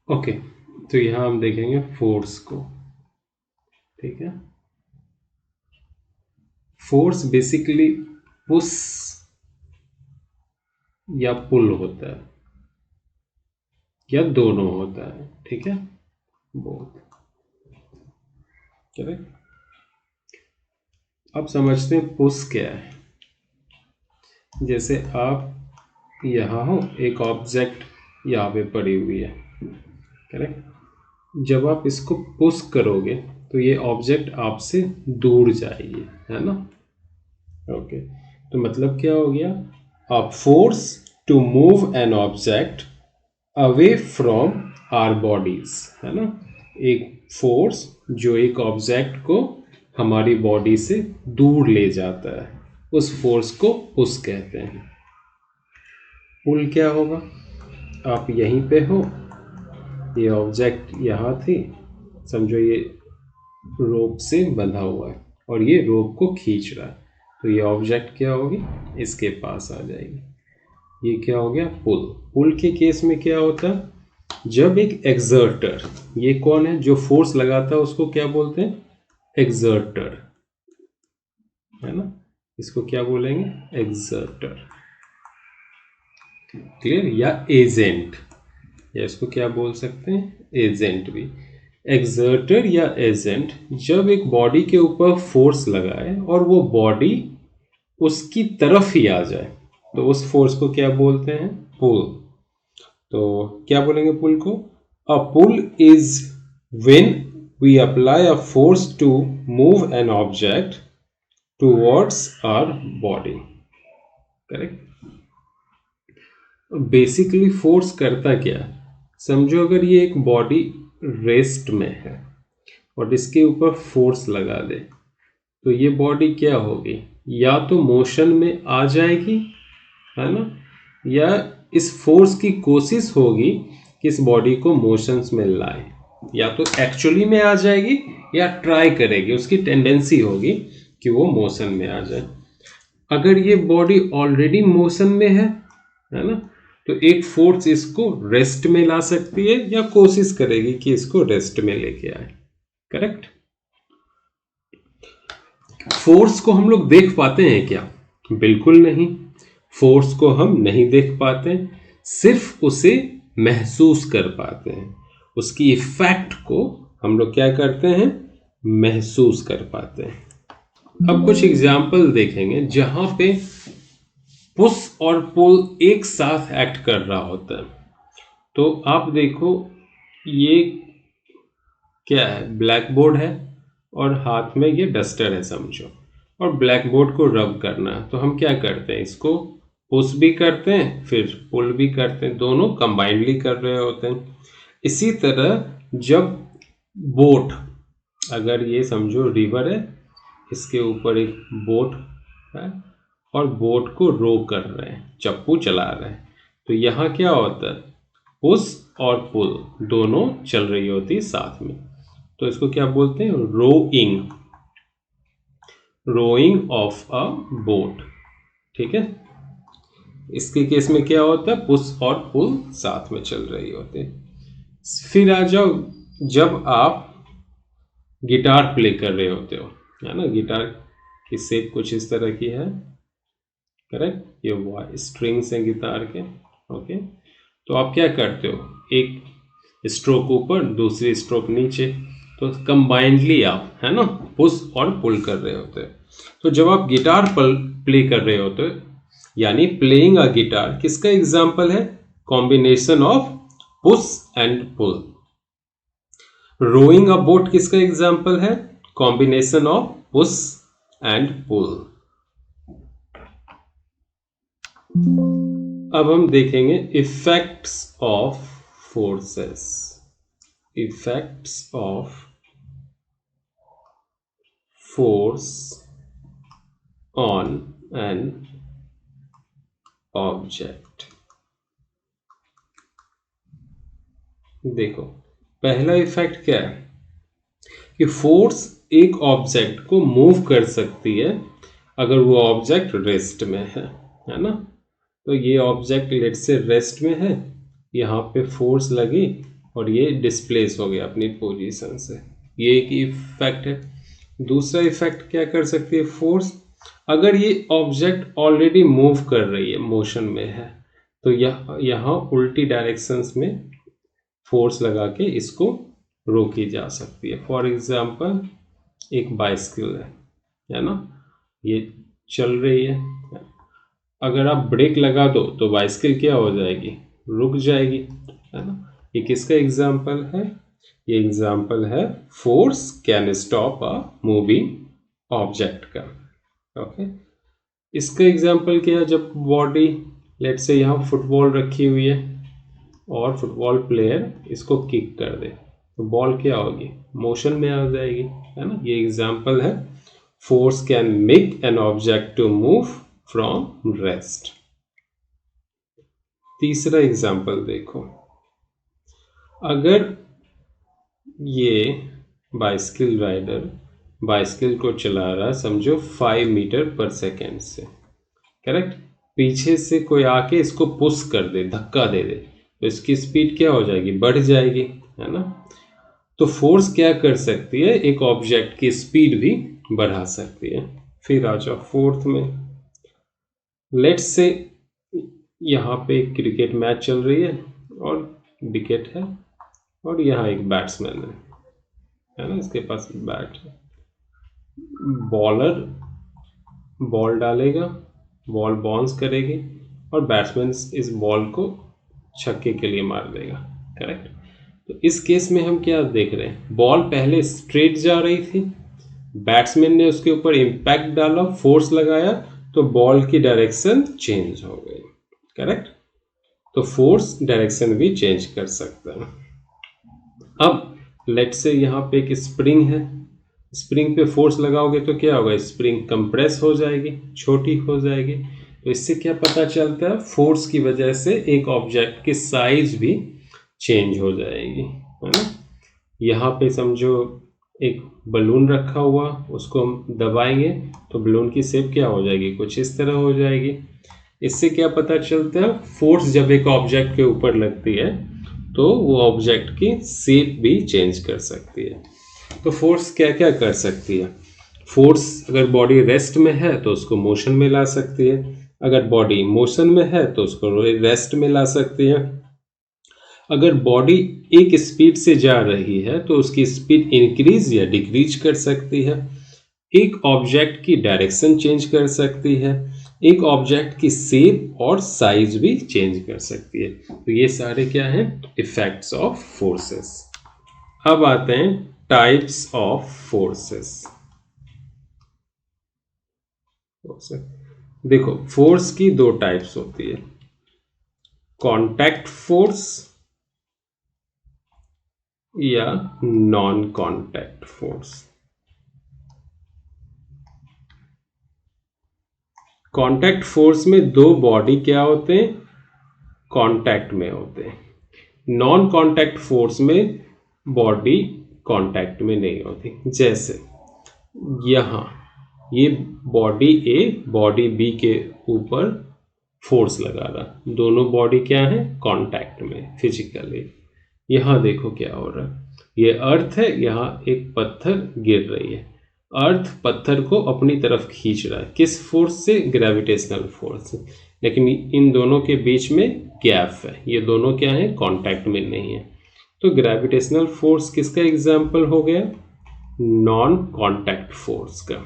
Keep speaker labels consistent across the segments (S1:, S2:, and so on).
S1: Okay, तो यहाँ हम देखेंगे फोर्स को। ठीक है, फोर्स बेसिकली पुश या पुल होता है, या दोनों होता है। ठीक है, बोथ। करेक्ट। अब समझते हैं पुश क्या है। जैसे आप यहाँ हो, एक ऑब्जेक्ट यहाँ पे पड़ी हुई है। करेक्ट। जब आप इसको पुश करोगे तो ये ऑब्जेक्ट आपसे दूर जाएगी, है ना। ओके, तो मतलब क्या हो गया, a force to move an object away from our bodies, है ना। एक फोर्स जो एक ऑब्जेक्ट को हमारी बॉडी से दूर ले जाता है, उस फोर्स को पुश कहते हैं। पुल क्या होगा, आप यहीं पे हो, ये ऑब्जेक्ट यहाँ थी, समझो ये रोप से बंधा हुआ है और ये रोप को खींच रहा है, तो ये ऑब्जेक्ट क्या होगी, इसके पास आ जाएगी। ये क्या हो गया, पुल। पुल के केस में क्या होता है, जब एक एक्सर्टर, ये कौन है जो फोर्स लगाता है, उसको क्या बोलते हैं, एक्सर्टर, है ना। इसको क्या बोलेंगे, एक्सर्टर। क्लियर, या एजेंट, या इसको क्या बोल सकते हैं, एजेंट भी। एक्सर्टर या एजेंट जब एक बॉडी के ऊपर फोर्स लगाए और वो बॉडी उसकी तरफ ही आ जाए, तो उस फोर्स को क्या बोलते हैं, पुल। तो क्या बोलेंगे पुल को, a pull is when we apply a force to move an object towards our body. Correct. Basically force करता क्या, समझो अगर ये एक बॉडी रेस्ट में है और इसके ऊपर फोर्स लगा दे, तो ये बॉडी क्या होगी, या तो मोशन में आ जाएगी, है ना, या इस फोर्स की कोशिश होगी कि इस बॉडी को मोशंस में लाए, या तो एक्चुअली में आ जाएगी या ट्राई करेगी, उसकी टेंडेंसी होगी कि वो मोशन में आ जाए। अगर ये बॉडी ऑलरेडी मोशन में है ना, तो एक फोर्स इसको रेस्ट में ला सकती है या कोशिश करेगी कि इसको रेस्ट में लेके आए। करेक्ट। फोर्स को हम लोग देख पाते हैं क्या, बिल्कुल नहीं। फोर्स को हम नहीं देख पाते, सिर्फ उसे महसूस कर पाते हैं। उसकी इफेक्ट को हम लोग क्या करते हैं, महसूस कर पाते हैं। अब कुछ एग्जाम्पल देखेंगे जहां पे पुश और पुल एक साथ एक्ट कर रहा होता है। तो आप देखो, ये क्या है, ब्लैक बोर्ड है और हाथ में ये डस्टर है समझो, और ब्लैक बोर्ड को रब करना है, तो हम क्या करते हैं, इसको पुश भी करते हैं फिर पुल भी करते हैं, दोनों कंबाइंडली कर रहे होते हैं। इसी तरह जब बोट, अगर ये समझो रिवर है, इसके ऊपर एक बोट है और बोट को रो कर रहे हैं, चप्पू चला रहे हैं, तो यहाँ क्या होता है, पुश और पुल दोनों चल रही होती है साथ में, तो इसको क्या बोलते हैं, rowing, rowing of a boat. ठीक है, इसके केस में क्या होता है, पुश और पुल साथ में चल रही होते हैं। फिर आ जाओ, जब आप गिटार प्ले कर रहे होते हो, है ना, गिटार की शेप कुछ इस तरह की है। करेक्ट, ये स्ट्रिंग्स हैं गिटार के। ओके, तो आप क्या करते हो, एक स्ट्रोक ऊपर दूसरी स्ट्रोक नीचे, तो कंबाइंडली आप, है ना, पुश और पुल कर रहे होते हैं। तो जब आप गिटार पर प्ले कर रहे होते हो, यानी प्लेइंग अ गिटार किसका एग्जाम्पल है, combination of push and pull. Rowing a boat किसका एग्जाम्पल है, combination of push and pull. अब हम देखेंगे effects of forces, effects of force on an object. देखो, पहला इफेक्ट क्या है कि फोर्स एक ऑब्जेक्ट को मूव कर सकती है अगर वो ऑब्जेक्ट रेस्ट में है ना। तो ये ऑब्जेक्ट लेट से रेस्ट में है, यहाँ पे फोर्स लगी और ये डिस्प्लेस हो गया अपनी पोजीशन से। ये एक इफेक्ट है। दूसरा इफेक्ट क्या कर सकती है फोर्स, अगर ये ऑब्जेक्ट ऑलरेडी मूव कर रही है, मोशन में है, तो यहाँ उल्टी डायरेक्शंस में फोर्स लगा के इसको रोकी जा सकती है। फॉर एग्जांपल एक बाइसिकल है ना, ये चल रही है, अगर आप ब्रेक लगा दो तो बाइसिकल क्या हो जाएगी, रुक जाएगी, है ना। ये किसका एग्जाम्पल है, ये एग्जाम्पल है force can stop a moving object का। ओके, इसका एग्जाम्पल क्या है, जब बॉडी लेट से यहाँ फुटबॉल रखी हुई है और फुटबॉल प्लेयर इसको किक कर दे तो बॉल क्या होगी, मोशन में आ जाएगी, है ना। ये एग्जाम्पल है force can make an object to move from rest. तीसरा एग्जाम्पल देखो, अगर ये बाइसिकल राइडर बाइसिकल को चला रहा है समझो 5 मीटर पर सेकेंड से, करेक्ट, पीछे से कोई आके इसको पुश कर दे, धक्का दे दे, तो इसकी स्पीड क्या हो जाएगी, बढ़ जाएगी, है ना। तो फोर्स क्या कर सकती है, एक ऑब्जेक्ट की स्पीड भी बढ़ा सकती है। फिर आ जाओ फोर्थ में, लेट्स से यहाँ पे क्रिकेट मैच चल रही है और विकेट है और यहाँ एक बैट्समैन है ना, इसके पास बैट है, बॉलर बॉल डालेगा, बॉल बाउंस करेगी और बैट्समैन इस बॉल को छक्के के लिए मार देगा, करेक्ट। तो इस केस में हम क्या देख रहे हैं, बॉल पहले स्ट्रेट जा रही थी, बैट्समैन ने उसके ऊपर इम्पैक्ट डाला, फोर्स लगाया, तो बॉल की डायरेक्शन चेंज हो गई, करेक्ट। तो फोर्स डायरेक्शन भी चेंज कर सकता है। अब लेट से यहाँ पे एक स्प्रिंग है, स्प्रिंग पे फोर्स लगाओगे तो क्या होगा, स्प्रिंग कंप्रेस हो जाएगी, छोटी हो जाएगी। तो इससे क्या पता चलता है, फोर्स की वजह से एक ऑब्जेक्ट की साइज भी चेंज हो जाएगी, है ना। यहाँ पे समझो एक बलून रखा हुआ, उसको हम दबाएंगे तो बलून की शेप क्या हो जाएगी, कुछ इस तरह हो जाएगी। इससे क्या पता चलता है, फोर्स जब एक ऑब्जेक्ट के ऊपर लगती है तो वो ऑब्जेक्ट की शेप भी चेंज कर सकती है। तो फोर्स क्या क्या कर सकती है, फोर्स अगर बॉडी रेस्ट में है तो उसको मोशन में ला सकती है, अगर बॉडी मोशन में है तो उसको रेस्ट में ला सकती है, अगर बॉडी एक स्पीड से जा रही है तो उसकी स्पीड इंक्रीज या डिक्रीज कर सकती है, एक ऑब्जेक्ट की डायरेक्शन चेंज कर सकती है, एक ऑब्जेक्ट की शेप और साइज भी चेंज कर सकती है। तो ये सारे क्या हैं, इफेक्ट्स ऑफ फोर्सेस। अब आते हैं टाइप्स ऑफ फोर्सेस। देखो फोर्स की दो टाइप्स होती है, कांटेक्ट फोर्स या non contact force. Contact force में दो बॉडी क्या होते हैं, कांटेक्ट में होते हैं। नॉन कांटेक्ट फोर्स में बॉडी कांटेक्ट में नहीं होती। जैसे यहाँ ये बॉडी ए बॉडी बी के ऊपर फोर्स लगा रहा, दोनों बॉडी क्या है, कांटेक्ट में फिजिकली। यहाँ देखो क्या हो रहा है, ये अर्थ है, यहाँ एक पत्थर गिर रही है, अर्थ पत्थर को अपनी तरफ खींच रहा है, किस फोर्स से, ग्रेविटेशनल फोर्स से, लेकिन इन दोनों के बीच में गैप है, ये दोनों क्या है, कांटेक्ट में नहीं है। तो ग्रेविटेशनल फोर्स किसका एग्जाम्पल हो गया, नॉन कांटेक्ट फोर्स का।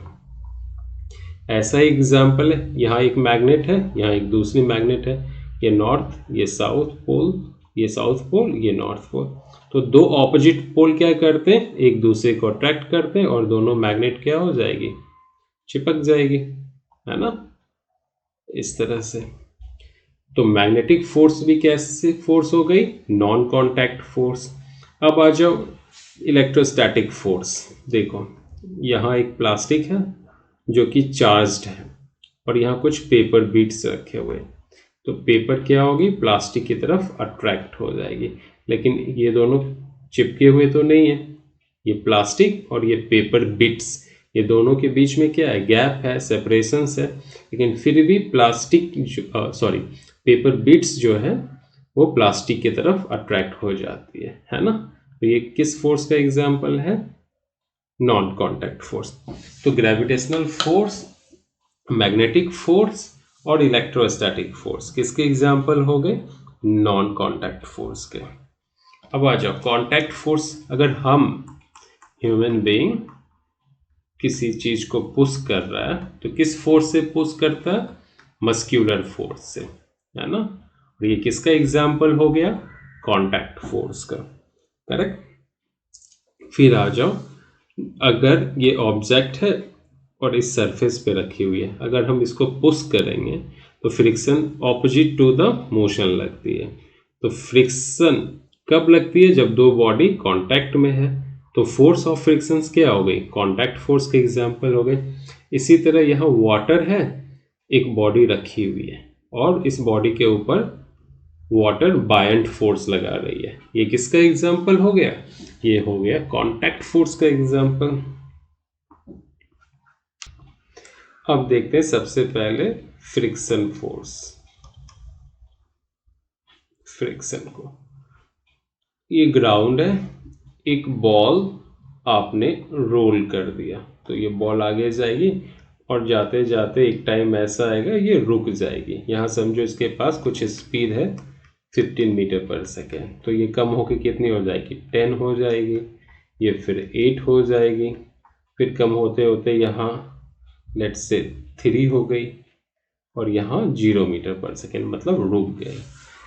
S1: ऐसा ही एग्जाम्पल है, यहाँ एक मैग्नेट है, यहाँ एक दूसरी मैग्नेट है, ये नॉर्थ, ये साउथ पोल, ये साउथ पोल, ये नॉर्थ पोल। तो दो ऑपोजिट पोल क्या करते हैं, एक दूसरे को अट्रैक्ट करते हैं और दोनों मैग्नेट क्या हो जाएगी, चिपक जाएगी, है ना, इस तरह से। तो मैग्नेटिक फोर्स भी कैसे फोर्स हो गई, नॉन कांटेक्ट फोर्स। अब आ जाओ इलेक्ट्रोस्टैटिक फोर्स। देखो यहाँ एक प्लास्टिक है जो कि चार्ज्ड है और यहाँ कुछ पेपर बीट्स रखे हुए हैं, तो पेपर क्या होगी, प्लास्टिक की तरफ अट्रैक्ट हो जाएगी, लेकिन ये दोनों चिपके हुए तो नहीं है, ये प्लास्टिक और ये पेपर बिट्स, ये दोनों के बीच में क्या है, गैप है, सेपरेशंस है, लेकिन फिर भी प्लास्टिक पेपर बिट्स जो है वो प्लास्टिक की तरफ अट्रैक्ट हो जाती है ना। तो ये किस फोर्स का एग्जाम्पल है? Non contact force. तो ग्रेविटेशनल फोर्स, मैग्नेटिक फोर्स और इलेक्ट्रोस्टैटिक फोर्स किसके एग्जाम्पल हो गए? नॉन कॉन्टैक्ट फोर्स के। अब आ जाओ कॉन्टैक्ट फोर्स। अगर हम ह्यूमन बीइंग किसी चीज को पुश कर रहा है तो किस फोर्स से पुश करता है? मस्क्यूलर फोर्स से, है ना। और ये किसका एग्जाम्पल हो गया? कॉन्टैक्ट फोर्स का, करेक्ट। फिर आ जाओ, अगर ये ऑब्जेक्ट है और इस सरफेस पे रखी हुई है, अगर हम इसको पुश करेंगे तो friction opposite to the motion लगती है। तो फ्रिक्शन कब लगती है? जब दो बॉडी कांटेक्ट में है। तो फोर्स ऑफ फ्रिक्शंस क्या हो गई? कांटेक्ट फोर्स के एग्जांपल हो गए। इसी तरह यहाँ वाटर है, एक बॉडी रखी हुई है और इस बॉडी के ऊपर वाटर बायंट फोर्स लगा रही है। ये किसका एग्जांपल हो गया? ये हो गया कांटेक्ट फोर्स का एग्जांपल। अब देखते हैं सबसे पहले फ्रिक्शन फोर्स। फ्रिक्शन को, ये ग्राउंड है, एक बॉल आपने रोल कर दिया तो ये बॉल आगे जाएगी और जाते जाते एक टाइम ऐसा आएगा ये रुक जाएगी। यहाँ समझो इसके पास कुछ स्पीड है 15 मीटर पर सेकेंड, तो ये कम होकर कितनी हो जाएगी? 10 हो जाएगी। ये फिर 8 हो जाएगी, फिर कम होते होते यहाँ लेट्स से 3 हो गई और यहाँ 0 मीटर पर सेकेंड, मतलब रुक गए।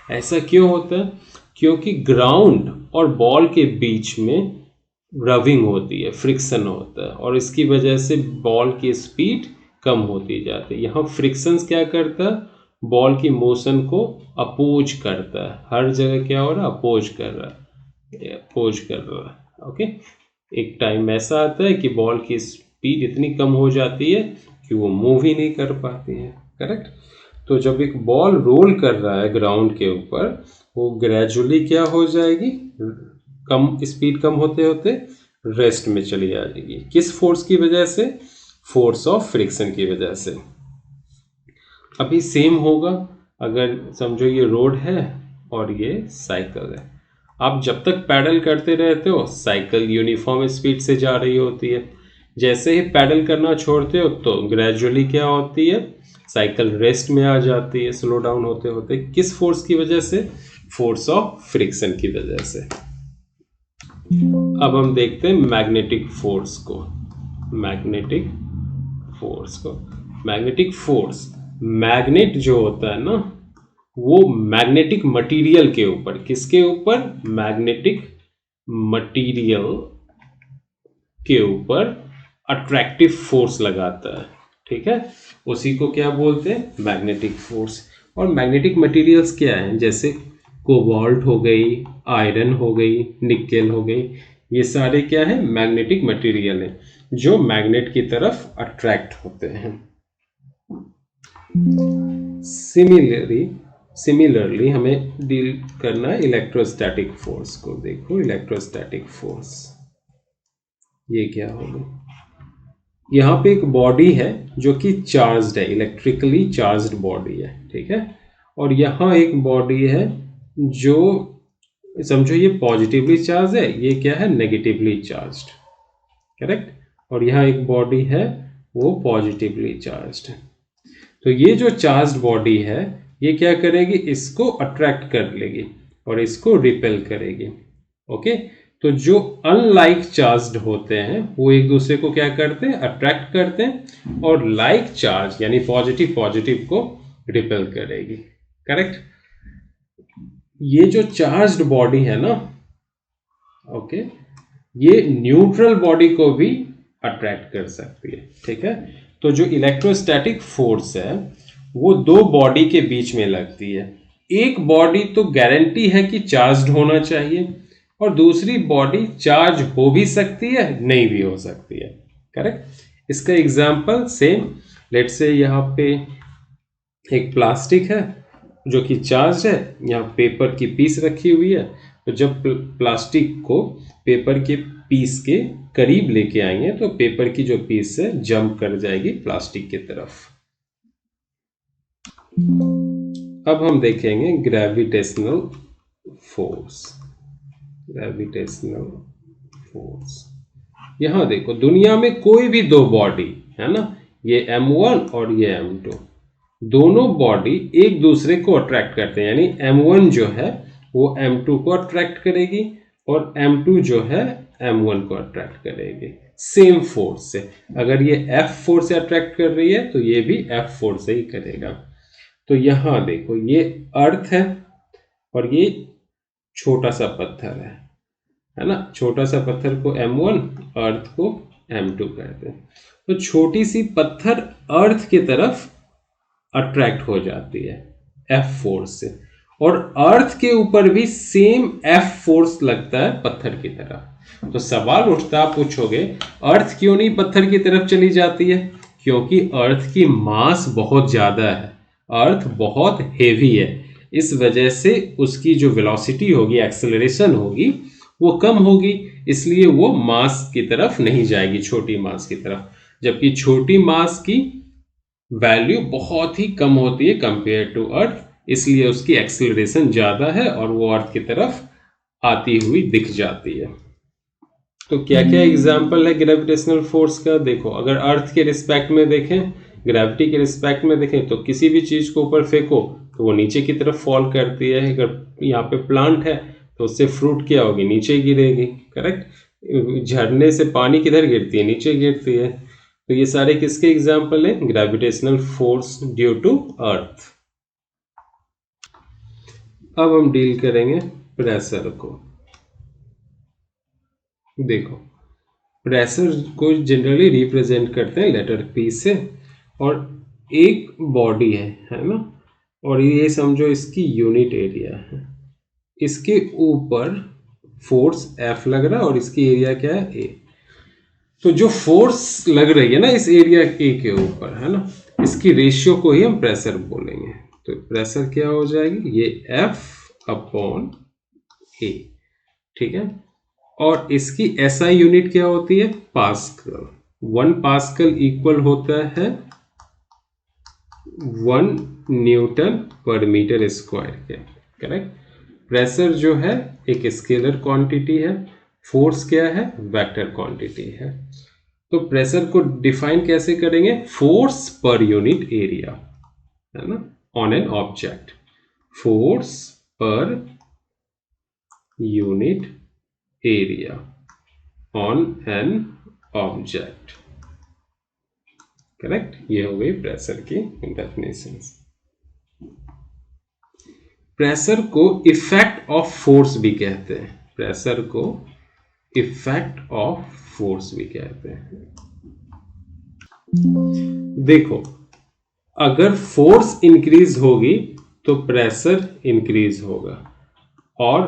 S1: ऐसा क्यों होता है? क्योंकि ग्राउंड और बॉल के बीच में रबिंग होती है, फ्रिक्शन होता है और इसकी वजह से बॉल की स्पीड कम होती जाती है। यहाँ फ्रिक्शंस क्या करता है? बॉल की मोशन को अपोज करता है। हर जगह क्या हो रहा है? अपोज कर रहा है, अपोज कर रहा है। ओके, एक टाइम ऐसा आता है कि बॉल की स्पीड इतनी कम हो जाती है कि वो मूव ही नहीं कर पाती है, करेक्ट। तो जब एक बॉल रोल कर रहा है ग्राउंड के ऊपर, वो ग्रेजुअली क्या हो जाएगी? कम स्पीड कम होते होते रेस्ट में चली जाएगी। किस फोर्स की वजह से? फोर्स ऑफ फ्रिक्शन की वजह से। अभी सेम होगा, अगर समझो ये रोड है और ये साइकिल है। आप जब तक पैडल करते रहते हो साइकिल यूनिफॉर्म स्पीड से जा रही होती है। जैसे ही पैडल करना छोड़ते हो तो ग्रेजुअली क्या होती है? साइकिल रेस्ट में आ जाती है, स्लो डाउन होते होते। किस फोर्स की वजह से? फोर्स ऑफ फ्रिक्शन की वजह से। अब हम देखते हैं मैग्नेटिक फोर्स को। मैग्नेटिक फोर्स को, मैग्नेटिक फोर्स, मैग्नेट जो होता है ना, वो मैग्नेटिक मटेरियल के ऊपर, किसके ऊपर? मैग्नेटिक मटेरियल के ऊपर अट्रैक्टिव फोर्स लगाता है, ठीक है। उसी को क्या बोलते हैं? Magnetic force. और मैग्नेटिक मटेरियल्स क्या हैं? जैसे कोबाल्ट हो गई, आयरन हो गई, निकेल हो गई, ये सारे क्या है? मैग्नेटिक मटेरियल है जो मैग्नेट की तरफ अट्रैक्ट होते हैं। सिमिलरली हमें डील करना है इलेक्ट्रोस्टैटिक फोर्स को। देखो इलेक्ट्रोस्टैटिक फोर्स ये क्या होगा? यहाँ पे एक बॉडी है जो कि चार्ज्ड है, इलेक्ट्रिकली चार्ज्ड बॉडी है, ठीक है। और यहाँ एक बॉडी है जो समझो ये पॉजिटिवली चार्ज है, ये क्या है? Negatively charged, correct. और यहाँ एक बॉडी है वो पॉजिटिवली चार्ज्ड है। तो ये जो चार्ज्ड बॉडी है ये क्या करेगी? इसको अट्रैक्ट कर लेगी और इसको रिपेल करेगी, ओके। तो जो अनलाइक चार्ज्ड होते हैं वो एक दूसरे को क्या करते हैं? अट्रैक्ट करते हैं, और लाइक चार्ज यानी पॉजिटिव को रिपेल करेगी, करेक्ट। ये जो चार्ज्ड बॉडी है ना, ओके, ये न्यूट्रल बॉडी को भी अट्रैक्ट कर सकती है, ठीक है। तो जो इलेक्ट्रोस्टैटिक फोर्स है वो दो बॉडी के बीच में लगती है। एक बॉडी तो गारंटी है कि चार्ज्ड होना चाहिए और दूसरी बॉडी चार्ज हो भी सकती है, नहीं भी हो सकती है, करेक्ट। इसका एग्जांपल सेम, लेट्स से यहाँ पे एक प्लास्टिक है जो कि चार्ज है, यहाँ पेपर की पीस रखी हुई है। तो जब प्लास्टिक को पेपर के पीस के करीब लेके आएंगे तो पेपर की जो पीस है जंप कर जाएगी प्लास्टिक की तरफ। अब हम देखेंगे ग्रेविटेशनल फोर्स। ग्रेविटेशनल फोर्स, यहाँ देखो दुनिया में कोई भी दो बॉडी है ना, ये m1 और ये m2, दोनों बॉडी एक दूसरे को अट्रैक्ट करते हैं, यानी m1 जो है वो m2 को अट्रैक्ट करेगी और m2 जो है m1 को अट्रैक्ट करेगी सेम फोर्स से। अगर ये F फोर्स से अट्रैक्ट कर रही है तो ये भी F फोर्स से ही करेगा। तो यहाँ देखो ये अर्थ है और ये छोटा सा पत्थर है ना, छोटा सा पत्थर को m1, अर्थ को m2 कहते हैं। तो छोटी सी पत्थर अर्थ की तरफ अट्रैक्ट हो जाती है F फोर्स से, और अर्थ के ऊपर भी सेम F फोर्स लगता है पत्थर की तरफ। तो सवाल उठता, आप पूछोगे अर्थ क्यों नहीं पत्थर की तरफ चली जाती है? क्योंकि अर्थ की मास बहुत ज्यादा है, अर्थ बहुत हेवी है, इस वजह से उसकी जो वेलोसिटी होगी, एक्सेलरेशन होगी, वो कम होगी, इसलिए वो मास की तरफ नहीं जाएगी, छोटी मास की तरफ। जबकि छोटी मास की वैल्यू बहुत ही कम होती है कंपेयर टू अर्थ, इसलिए उसकी एक्सेलरेशन ज्यादा है और वो अर्थ की तरफ आती हुई दिख जाती है। तो क्या क्या एग्जाम्पल है ग्रेविटेशनल फोर्स का? देखो, अगर अर्थ के रिस्पेक्ट में देखें, ग्रेविटी के रिस्पेक्ट में देखें, तो किसी भी चीज को ऊपर फेंको तो वो नीचे की तरफ फॉल करती है। अगर यहाँ पे प्लांट है तो उससे फ्रूट क्या होगी? नीचे गिरेगी, करेक्ट। झरने से पानी किधर गिरती है? नीचे गिरती है। तो ये सारे किसके एग्जाम्पल हैं? Gravitational force due to earth. अब हम डील करेंगे प्रेशर को। देखो, प्रेशर को जनरली रिप्रेजेंट करते हैं लेटर P से, और एक बॉडी है ना, और ये समझो इसकी यूनिट एरिया है, इसके ऊपर फोर्स F लग रहा है और इसकी एरिया क्या है? A। तो जो फोर्स लग रही है ना इस एरिया A के ऊपर, है ना, इसकी रेशियो को ही हम प्रेशर बोलेंगे। तो प्रेशर क्या हो जाएगी? ये F अपॉन A, ठीक है। और इसकी SI यूनिट क्या होती है? पास्कल। 1 पास्कल इक्वल होता है 1 न्यूटन पर मीटर स्क्वायर के, करेक्ट। प्रेशर जो है एक स्केलर क्वांटिटी है, फोर्स क्या है? वेक्टर क्वांटिटी है। तो प्रेशर को डिफाइन कैसे करेंगे? फोर्स पर यूनिट एरिया, है ना, ऑन एन ऑब्जेक्ट। फोर्स पर unit area on an object, correct. ये हो गई प्रेशर की डेफिनेशंस। प्रेशर को इफेक्ट ऑफ फोर्स भी कहते हैं, प्रेशर को इफेक्ट ऑफ फोर्स भी कहते हैं। देखो, अगर फोर्स इंक्रीज होगी तो प्रेशर इंक्रीज होगा और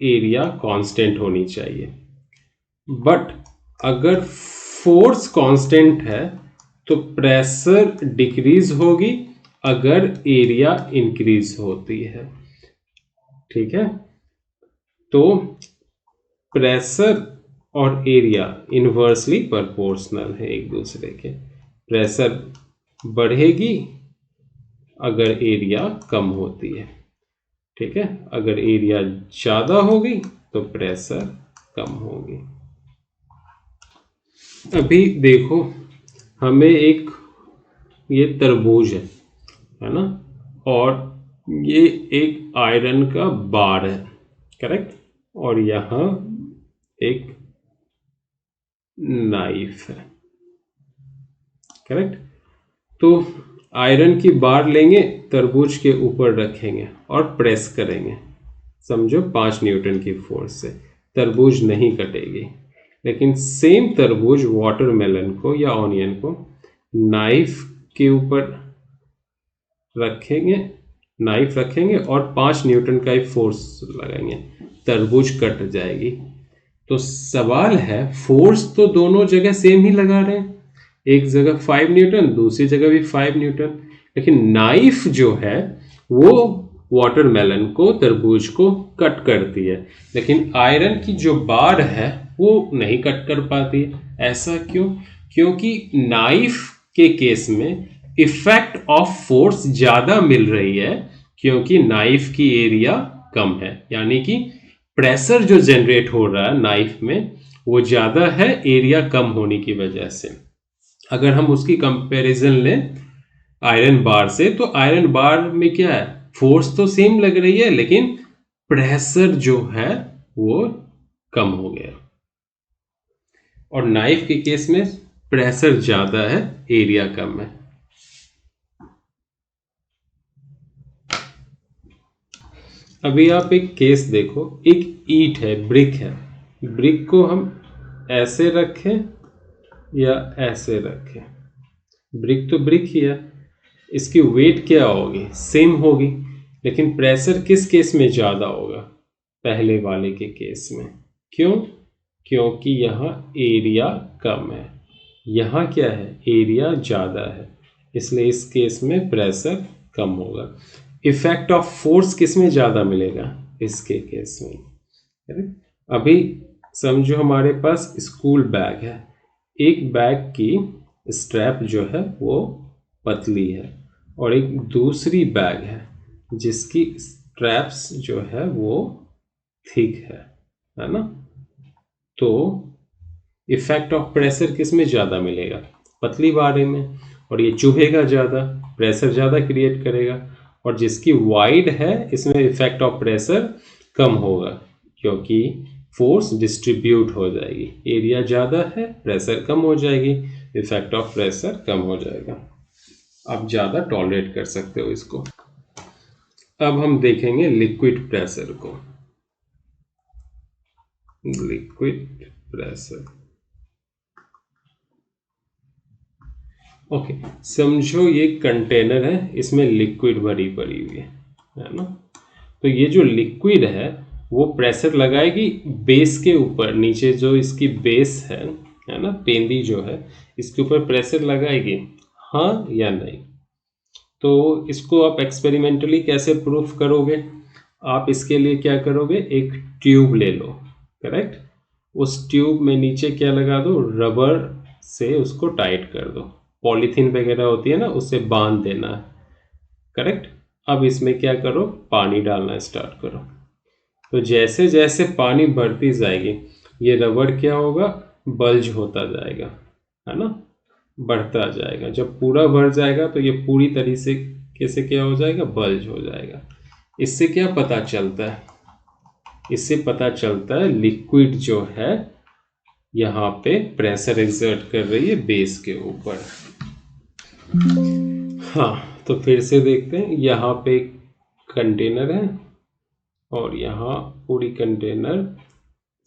S1: एरिया कांस्टेंट होनी चाहिए। बट अगर फोर्स कांस्टेंट है तो प्रेशर डिक्रीज होगी अगर एरिया इंक्रीज होती है, ठीक है। तो प्रेशर और एरिया इनवर्सली प्रोपोर्शनल है एक दूसरे के। प्रेशर बढ़ेगी अगर एरिया कम होती है, ठीक है। अगर एरिया ज्यादा होगी तो प्रेशर कम होगी। अभी देखो, हमें एक ये तरबूज है ना, और ये एक आयरन का बार है, करेक्ट, और यहाँ एक नाइफ है, करेक्ट। तो आयरन की बार लेंगे, तरबूज के ऊपर रखेंगे और प्रेस करेंगे, समझो 5 न्यूटन की फोर्स से, तरबूज नहीं कटेगी। लेकिन सेम तरबूज वाटरमेलन को या ऑनियन को नाइफ के ऊपर रखेंगे, नाइफ रखेंगे और 5 न्यूटन का ही फोर्स लगाएंगे, तरबूज कट जाएगी। तो सवाल है, फोर्स तो दोनों जगह सेम ही लगा रहे हैं, एक जगह 5 न्यूटन, दूसरी जगह भी 5 न्यूटन, लेकिन नाइफ जो है वो वाटरमेलन को, तरबूज को कट करती है, लेकिन आयरन की जो बार है वो नहीं कट कर पाती है। ऐसा क्यों? क्योंकि नाइफ के केस में इफेक्ट ऑफ फोर्स ज्यादा मिल रही है क्योंकि नाइफ की एरिया कम है, यानी कि प्रेशर जो जनरेट हो रहा है नाइफ में वो ज़्यादा है एरिया कम होने की वजह से। अगर हम उसकी कंपैरिजन लें आयरन बार से, तो आयरन बार में क्या है, फोर्स तो सेम लग रही है लेकिन प्रेशर जो है वो कम हो गया। और नाइफ के केस में प्रेशर ज़्यादा है, एरिया कम है। अभी आप एक केस देखो, एक ईंट है, ब्रिक है, ब्रिक को हम ऐसे रखें या ऐसे रखें, ब्रिक तो ब्रिक ही है, इसकी वेट क्या होगी, सेम होगी, लेकिन प्रेशर किस केस में ज़्यादा होगा, पहले वाले के केस में। क्यों? क्योंकि यहाँ एरिया कम है, यहाँ क्या है, एरिया ज़्यादा है, इसलिए इस केस में प्रेशर कम होगा। इफेक्ट ऑफ फोर्स किस में ज़्यादा मिलेगा, इसके केस में। अभी समझो हमारे पास स्कूल बैग है, एक बैग की स्ट्रैप जो है वो पतली है और एक दूसरी बैग है जिसकी स्ट्रैप्स जो है वो थिक है ना। तो इफेक्ट ऑफ प्रेशर किस में ज़्यादा मिलेगा, पतली वाले में, और ये चुभेगा ज़्यादा, प्रेशर ज़्यादा क्रिएट करेगा। और जिसकी वाइड है इसमें इफेक्ट ऑफ प्रेशर कम होगा क्योंकि फोर्स डिस्ट्रीब्यूट हो जाएगी, एरिया ज़्यादा है, प्रेशर कम हो जाएगी, इफेक्ट ऑफ प्रेशर कम हो जाएगा, आप ज़्यादा टॉलरेट कर सकते हो इसको। अब हम देखेंगे लिक्विड प्रेशर को। लिक्विड प्रेशर, ओके, समझो ये कंटेनर है, इसमें लिक्विड भरी पड़ी हुई है ना। तो ये जो लिक्विड है वो प्रेशर लगाएगी बेस के ऊपर, नीचे जो इसकी बेस है ना, पेंदी जो है, इसके ऊपर प्रेशर लगाएगी, हाँ या नहीं। तो इसको आप एक्सपेरिमेंटली कैसे प्रूफ करोगे, आप इसके लिए क्या करोगे, एक ट्यूब ले लो, करेक्ट, उस ट्यूब में नीचे क्या लगा दो, रबर से उसको टाइट कर दो, पॉलीथीन वगैरह होती है ना, उससे बांध देना है, करेक्ट। अब इसमें क्या करो, पानी डालना स्टार्ट करो। तो जैसे जैसे पानी बढ़ती जाएगी ये रबड़ क्या होगा, बल्ज होता जाएगा, है ना, बढ़ता जाएगा। जब पूरा भर जाएगा तो ये पूरी तरीके से क्या हो जाएगा, बल्ज हो जाएगा। इससे क्या पता चलता है, इससे पता चलता है लिक्विड जो है यहाँ पे प्रेशर एक्सर्ट कर रही है बेस के ऊपर। हाँ, तो फिर से देखते हैं, यहाँ पे कंटेनर है और यहाँ पूरी कंटेनर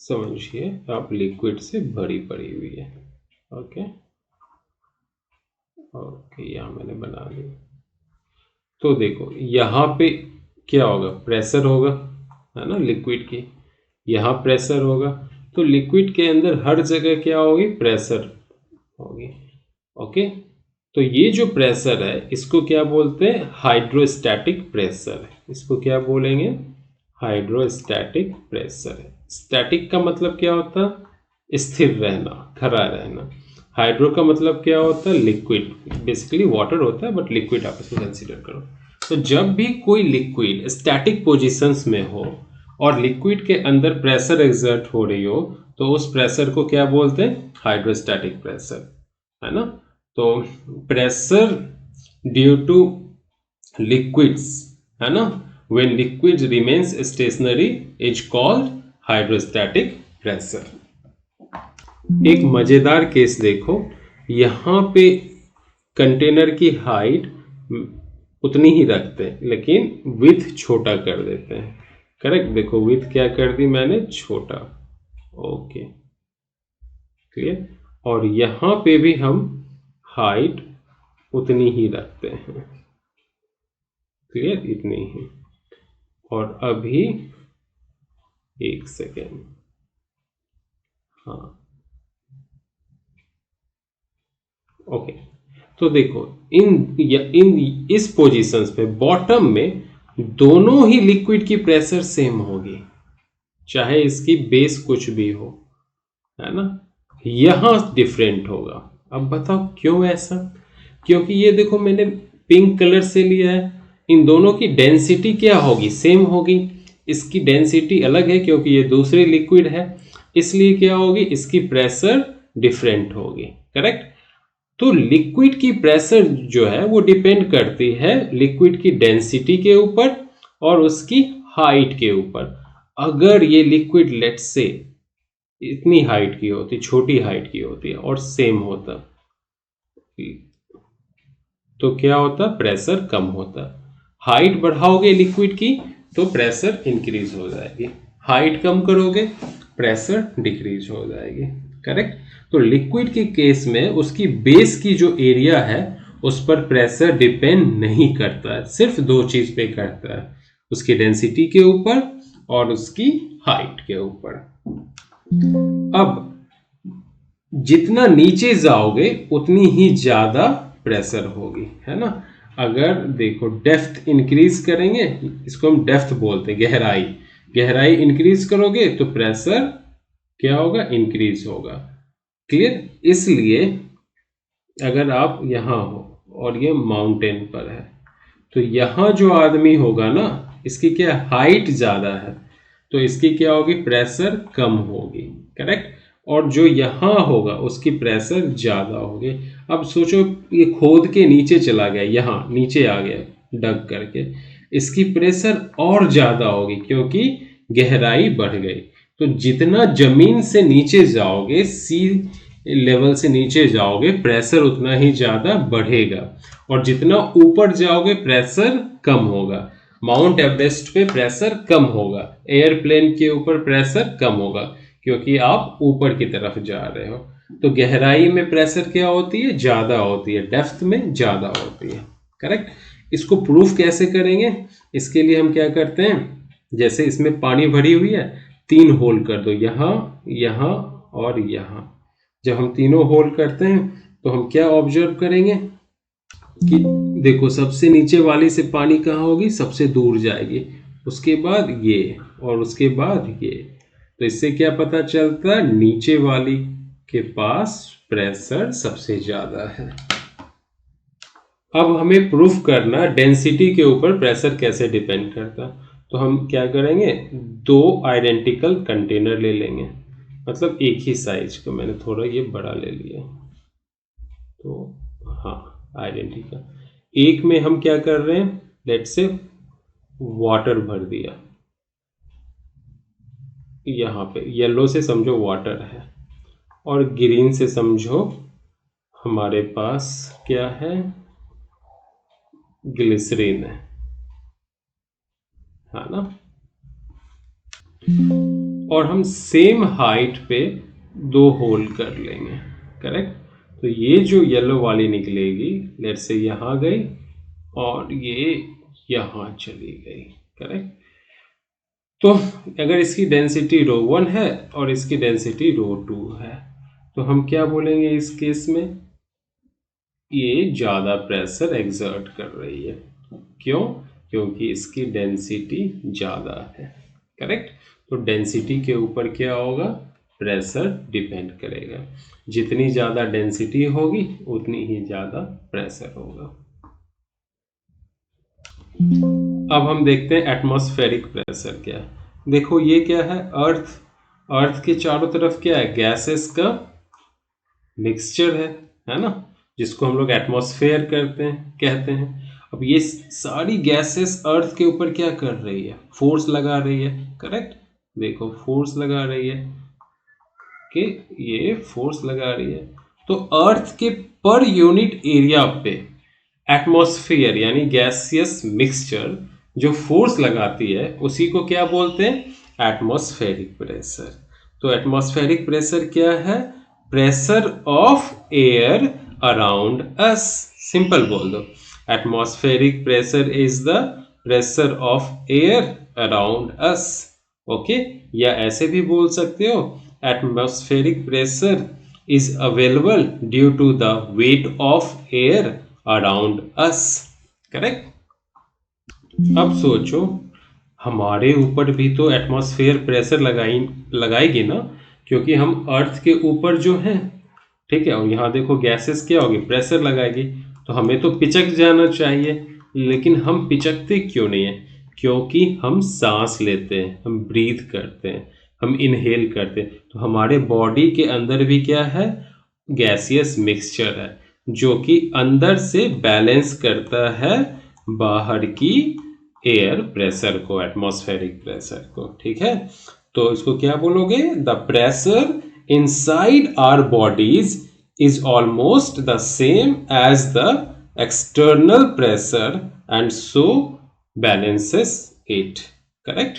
S1: समझिए आप लिक्विड से भरी पड़ी हुई है। ओके ओके, यहाँ मैंने बना दिया। तो देखो यहाँ पे क्या होगा, प्रेशर होगा, है ना, लिक्विड की, यहाँ प्रेशर होगा, तो लिक्विड के अंदर हर जगह क्या होगी, प्रेशर होगी। ओके, तो ये जो प्रेशर है इसको क्या बोलते हैं, हाइड्रोस्टैटिक प्रेशर। इसको क्या बोलेंगे, हाइड्रोस्टैटिक प्रेशर। स्टैटिक का मतलब क्या होता है, स्थिर रहना, खड़ा रहना। हाइड्रो का मतलब क्या होता है, लिक्विड, बेसिकली वाटर होता है बट लिक्विड आप इसको कंसीडर करो। तो जब भी कोई लिक्विड स्टैटिक पोजीशंस में हो और लिक्विड के अंदर प्रेशर एक्सर्ट हो रही हो तो उस प्रेशर को क्या बोलते हैं, हाइड्रोस्टैटिक प्रेशर, है ना। तो प्रेशर ड्यू टू लिक्विड्स, है ना, when liquid remains stationary is called hydrostatic pressure। एक मजेदार केस देखो, यहाँ पे कंटेनर की हाइट उतनी ही रखते हैं लेकिन विड्थ छोटा कर देते हैं, करेक्ट। देखो विड्थ क्या कर दी मैंने, छोटा, ओके क्लियर। और यहाँ पे भी हम हाइट उतनी ही रखते हैं, क्लियर, इतनी ही। और अभी एक सेकेंड, हाँ ओके, तो देखो इन इस पोजीशंस पे बॉटम में दोनों ही लिक्विड की प्रेशर सेम होगी, चाहे इसकी बेस कुछ भी हो, है ना, यहां डिफरेंट होगा। अब बताओ क्यों ऐसा, क्योंकि ये देखो मैंने पिंक कलर से लिया है, इन दोनों की डेंसिटी क्या होगी, सेम होगी। इसकी डेंसिटी अलग है क्योंकि ये दूसरी लिक्विड है, इसलिए क्या होगी, इसकी प्रेशर डिफरेंट होगी। करेक्ट। तो लिक्विड की प्रेशर जो है वो डिपेंड करती है लिक्विड की डेंसिटी के ऊपर और उसकी हाइट के ऊपर। अगर ये लिक्विड लेट्स से इतनी हाइट की होती, छोटी हाइट की होती है और सेम होता, तो क्या होता, प्रेशर कम होता। हाइट बढ़ाओगे लिक्विड की तो प्रेशर इंक्रीज हो जाएगी, हाइट कम करोगे प्रेशर डिक्रीज हो जाएगी। करेक्ट। तो लिक्विड के केस में उसकी बेस की जो एरिया है उस पर प्रेशर डिपेंड नहीं करता है, सिर्फ दो चीज पे करता है, उसकी डेंसिटी के ऊपर और उसकी हाइट के ऊपर। अब जितना नीचे जाओगे उतनी ही ज्यादा प्रेशर होगी, है ना। अगर देखो डेप्थ इंक्रीज करेंगे, इसको हम डेप्थ बोलते हैं, गहराई, गहराई इंक्रीज करोगे तो प्रेशर क्या होगा, इंक्रीज होगा। क्लियर। इसलिए अगर आप यहां हो और ये माउंटेन पर है तो यहां जो आदमी होगा ना, इसकी क्या हाइट ज्यादा है तो इसकी क्या होगी, प्रेशर कम होगी। करेक्ट। और जो यहां होगा उसकी प्रेशर ज्यादा होगी। अब सोचो ये खोद के नीचे चला गया, यहां नीचे आ गया डग करके, इसकी प्रेशर और ज्यादा होगी क्योंकि गहराई बढ़ गई। तो जितना जमीन से नीचे जाओगे, सी लेवल से नीचे जाओगे, प्रेशर उतना ही ज्यादा बढ़ेगा और जितना ऊपर जाओगे प्रेशर कम होगा। माउंट एवरेस्ट पे प्रेशर कम होगा, एयरप्लेन के ऊपर प्रेशर कम होगा क्योंकि आप ऊपर की तरफ जा रहे हो। तो गहराई में प्रेशर क्या होती है, ज्यादा होती है, डेप्थ में ज्यादा होती है। करेक्ट। इसको प्रूफ कैसे करेंगे, इसके लिए हम क्या करते हैं, जैसे इसमें पानी भरी हुई है, 3 होल कर दो, यहां, यहां और यहां। जब हम तीनों होल करते हैं तो हम क्या ऑब्जर्व करेंगे कि देखो सबसे नीचे वाली से पानी कहाँ होगी, सबसे दूर जाएगी, उसके बाद ये और उसके बाद ये। तो इससे क्या पता चलता है, नीचे वाली के पास प्रेशर सबसे ज्यादा है। अब हमें प्रूफ करना डेंसिटी के ऊपर प्रेशर कैसे डिपेंड करता। तो हम क्या करेंगे, 2 आइडेंटिकल कंटेनर ले लेंगे, मतलब एक ही साइज का, मैंने थोड़ा ये बड़ा ले लिया, तो हाँ आइडेंटिकल। एक में हम क्या कर रहे हैं, लेट्स से वाटर भर दिया, यहाँ पे येलो से समझो वाटर है और ग्रीन से समझो हमारे पास क्या है, ग्लिसरीन है ना। और हम सेम हाइट पे 2 होल कर लेंगे। करेक्ट। तो ये जो येलो वाली निकलेगी, लेट्स से यहाँ गई और ये यहाँ चली गई। करेक्ट। तो अगर इसकी डेंसिटी ρ1 है और इसकी डेंसिटी ρ2 है तो हम क्या बोलेंगे इस केस में, ये ज्यादा प्रेशर एक्सर्ट कर रही है। क्यों, क्योंकि इसकी डेंसिटी ज्यादा है। करेक्ट। तो डेंसिटी के ऊपर क्या होगा, प्रेशर डिपेंड करेगा, जितनी ज्यादा डेंसिटी होगी उतनी ही ज्यादा प्रेशर होगा। अब हम देखते हैं एटमॉस्फेरिक प्रेशर क्या है। देखो ये क्या है, अर्थ के चारों तरफ क्या है, गैसेस का मिक्सचर है ना, जिसको हम लोग एटमॉस्फेयर कहते हैं। अब ये सारी गैसेस अर्थ के ऊपर क्या कर रही है, फोर्स लगा रही है। करेक्ट। देखो फोर्स लगा रही है कि ये फोर्स लगा रही है। तो अर्थ के पर यूनिट एरिया पे एटमॉस्फेयर यानी गैसियस मिक्सचर जो फोर्स लगाती है उसी को क्या बोलते हैं, एटमॉस्फेरिक प्रेशर। तो एटमॉस्फेरिक प्रेशर क्या है, pressure of air around us. Simple बोल दो, atmospheric pressure is the pressure of air around us. Okay. या ऐसे भी बोल सकते हो, atmospheric pressure is available due to the weight of air around us. Correct. अब सोचो हमारे ऊपर भी तो एटमॉस्फेयर प्रेशर लगाएगी ना, क्योंकि हम अर्थ के ऊपर जो है, ठीक है, और यहाँ देखो गैसेस क्या होगी, प्रेशर लगाएगी, तो हमें तो पिचक जाना चाहिए। लेकिन हम पिचकते क्यों नहीं है? क्योंकि हम सांस लेते हैं, हम ब्रीथ करते हैं, हम इनहेल करते हैं, तो हमारे बॉडी के अंदर भी क्या है? गैसियस मिक्सचर है, जो कि अंदर से बैलेंस करता है बाहर की एयर प्रेशर को, एटमॉस्फेरिक प्रेशर को। ठीक है, तो इसको क्या बोलोगे? The pressure inside our bodies is almost the same as the external pressure and so balances it. Correct?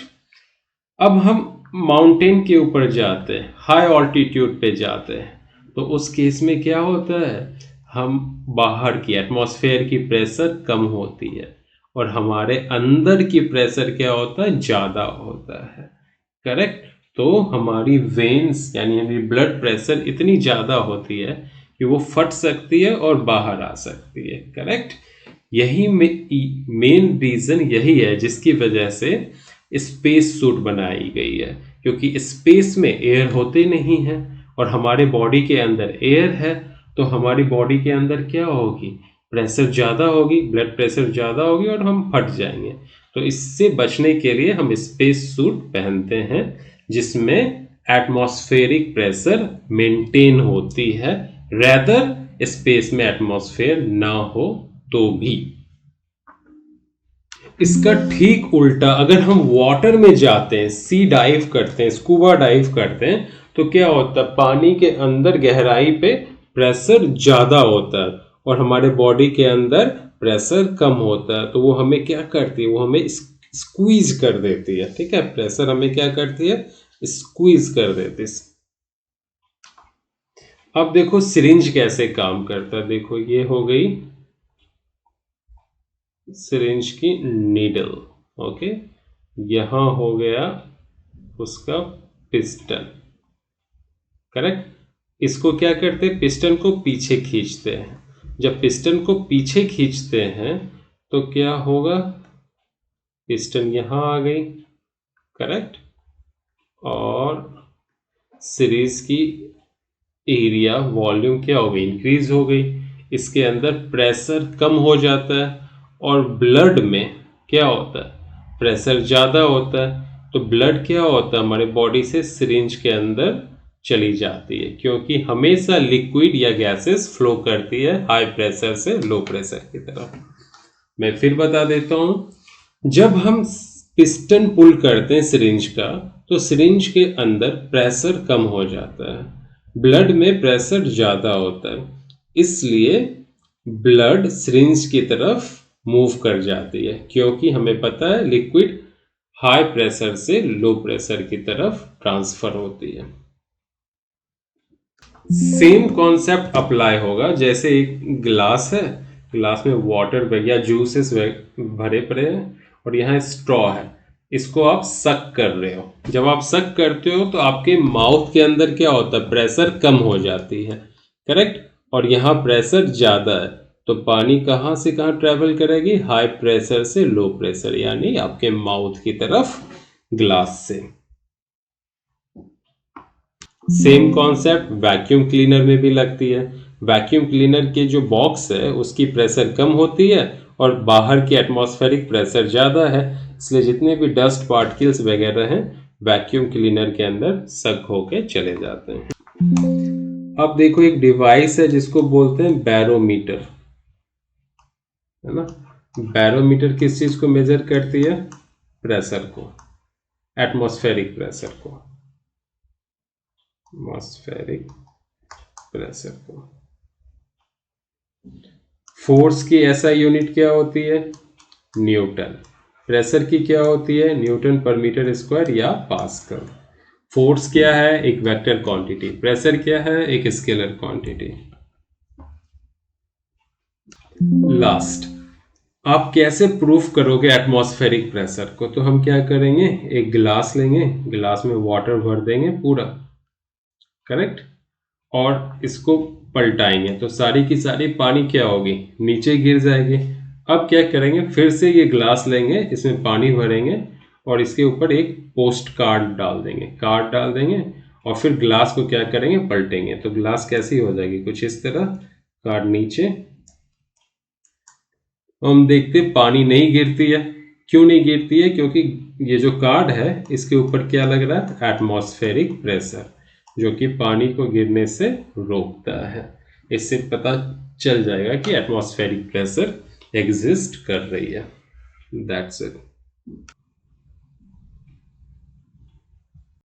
S1: अब हम माउंटेन के ऊपर जाते हैं, हाई ऑल्टीट्यूड पे जाते हैं, तो उस केस में क्या होता है? हम बाहर की एटमॉस्फेयर की प्रेशर कम होती है और हमारे अंदर की प्रेशर क्या होता है? ज़्यादा होता है। करेक्ट? तो हमारी वेन्स यानी हमारी ब्लड प्रेशर इतनी ज़्यादा होती है कि वो फट सकती है और बाहर आ सकती है। करेक्ट? यही मेन रीज़न यही है जिसकी वजह से स्पेस सूट बनाई गई है, क्योंकि स्पेस में एयर होते नहीं है और हमारे बॉडी के अंदर एयर है, तो हमारी बॉडी के अंदर क्या होगी? प्रेशर ज़्यादा होगी, ब्लड प्रेशर ज़्यादा होगी और हम फट जाएंगे। तो इससे बचने के लिए हम स्पेस सूट पहनते हैं जिसमें एटमॉस्फेरिक प्रेशर मेंटेन होती है, रेदर स्पेस में एटमॉस्फेयर ना हो तो भी। इसका ठीक उल्टा अगर हम वाटर में जाते हैं, सी डाइव करते हैं, स्कूबा डाइव करते हैं, तो क्या होता है? पानी के अंदर गहराई पे प्रेशर ज़्यादा होता है और हमारे बॉडी के अंदर प्रेशर कम होता है, तो वो हमें क्या करती है? वो हमें स्क्वीज कर देती है। ठीक है, प्रेशर हमें क्या करती है? स्क्वीज कर देती है। अब देखो सिरिंज कैसे काम करता है। देखो ये हो गई सिरिंज की नीडल। ओके, यहां हो गया उसका पिस्टन। करेक्ट? इसको क्या करते हैं? पिस्टन को पीछे खींचते हैं। जब पिस्टन को पीछे खींचते हैं तो क्या होगा? पिस्टन यहां आ गई। करेक्ट? और सीरीज की एरिया वॉल्यूम क्या हो गई? इंक्रीज हो गई। इसके अंदर प्रेशर कम हो जाता है और ब्लड में क्या होता है? प्रेशर ज़्यादा होता है, तो ब्लड क्या होता है? हमारे बॉडी से सिरिंज के अंदर चली जाती है, क्योंकि हमेशा लिक्विड या गैसेस फ्लो करती है हाई प्रेशर से लो प्रेशर की तरफ। मैं फिर बता देता हूँ, जब हम पिस्टन पुल करते हैं सिरिंज का, तो सिरिंज के अंदर प्रेशर कम हो जाता है, ब्लड में प्रेशर ज़्यादा होता है, इसलिए ब्लड सिरिंज की तरफ मूव कर जाती है, क्योंकि हमें पता है लिक्विड हाई प्रेशर से लो प्रेशर की तरफ ट्रांसफर होती है। सेम कॉन्सेप्ट अप्लाई होगा, जैसे एक ग्लास है, ग्लास में वाटर या जूसेस भरे पड़े हैं और यहाँ स्ट्रॉ है, इसको आप सक कर रहे हो। जब आप सक करते हो तो आपके माउथ के अंदर क्या होता है? प्रेशर कम हो जाती है। करेक्ट? और यहाँ प्रेशर ज़्यादा है, तो पानी कहाँ से कहाँ ट्रेवल करेगी? हाई प्रेशर से लो प्रेशर, यानी आपके माउथ की तरफ ग्लास से। सेम कॉन्सेप्ट वैक्यूम क्लीनर में भी लगती है। वैक्यूम क्लीनर के जो बॉक्स है उसकी प्रेशर कम होती है और बाहर की एटमॉस्फेरिक प्रेशर ज़्यादा है, इसलिए जितने भी डस्ट पार्टिकल्स वगैरह हैं वैक्यूम क्लीनर के अंदर सक होके चले जाते हैं। अब देखो एक डिवाइस है जिसको बोलते हैं बैरोमीटर, है ना? बैरोमीटर किस चीज़ को मेजर करती है? प्रेशर को, एटमॉस्फेरिक प्रेशर को, एटमॉस्फेरिक प्रेशर को। फोर्स की एसआई यूनिट क्या होती है? न्यूटन। प्रेशर की क्या होती है? न्यूटन पर मीटर स्क्वायर या पास्कल। फोर्स क्या है? एक वेक्टर क्वांटिटी। प्रेशर क्या है? एक स्केलर क्वांटिटी। लास्ट, आप कैसे प्रूफ करोगे एटमॉस्फेरिक प्रेशर को? तो हम क्या करेंगे, एक गिलास लेंगे, गिलास में वाटर भर देंगे पूरा, करेक्ट, और इसको पलटाएंगे तो सारी की सारी पानी क्या होगी? नीचे गिर जाएगी। अब क्या करेंगे, फिर से ये ग्लास लेंगे, इसमें पानी भरेंगे और इसके ऊपर एक पोस्ट कार्ड डाल देंगे, कार्ड डाल देंगे और फिर ग्लास को क्या करेंगे? पलटेंगे, तो ग्लास कैसी हो जाएगी? कुछ इस तरह, कार्ड नीचे हम देखते पानी नहीं गिरती है। क्यों नहीं गिरती है? क्योंकि ये जो कार्ड है इसके ऊपर क्या लग रहा है? एटमॉस्फेरिक प्रेशर, जो कि पानी को गिरने से रोकता है। इससे पता चल जाएगा कि एटमॉस्फेरिक प्रेशर एग्जिस्ट कर रही है। That's it.